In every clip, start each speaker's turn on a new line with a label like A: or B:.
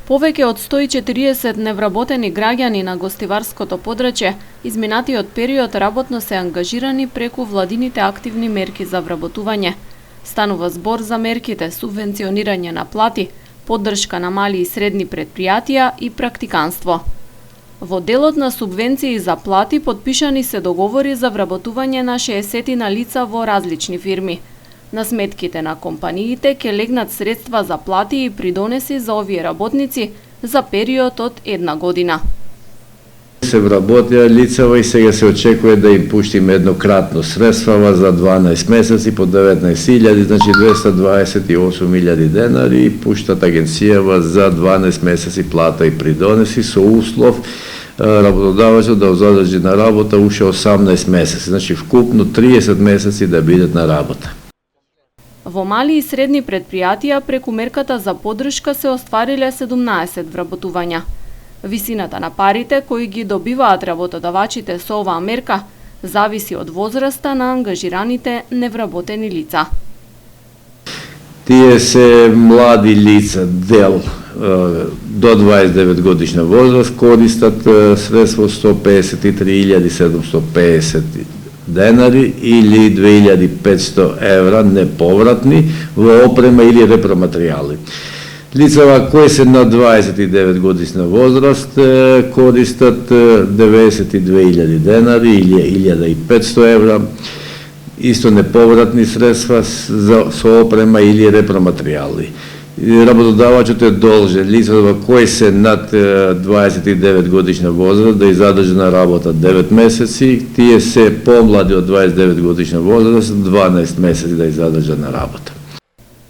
A: Повеќе од 140 невработени граѓани на гостиварското подрачје изминатиот период работно се ангажирани преку владините активни мерки за вработување. Станува збор за мерките субвенционирање на плати, поддршка на мали и средни предпријатија и практиканство. Во делот на субвенции за плати потпишани се договори за вработување на 60 на лица во различни фирми. На сметките на компаниите ќе легнат средства за плати и придонеси за овие работници за период од 1 година.
B: Се вработија лицава и сега се очекува да им пуштиме еднократно средствава за 12 месеци по 19.000, значи 228.000 денари и пуштат агенцијава за 12 месеци плата и придонеси со услов работодавачот да задржи на работа уште 18 месеци, значи вкупно 30 месеци да бидат на работа.
A: Во мали и средни предпријатија преку мерката за поддршка се оствариле 17 вработувања. Висината на парите кои ги добиваат работодавачите со оваа мерка зависи од возраста на ангажираните невработени лица.
B: Тие се млади лица, дел до 29 годишна возраст, користат средство 153.750 денари или 2.500 евра неповратни во опрема или репроматеријали. Лицава кои се на 29 годишна возраст користат 92.000 денари или 1.500 евра, исто неповратни средства со опрема или репроматеријали. Работодавачот е должен лицата кои се над 29 годишна возраст да задржи на работа 9 месеци, тие се помлади од 29 годишна возраст 12 месеци да задржат на работа.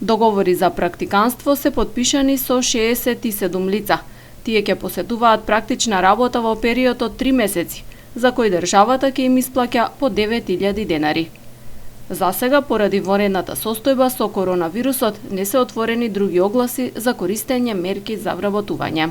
A: Договори за практиканство се потпишани со 67 лица. Тие ќе посетуваат практична работа во период од 3 месеци, за кои државата ќе им исплаќа по 9.000 денари. За сега, поради вонредната состојба со коронавирусот, не се отворени други огласи за користење мерки за вработување.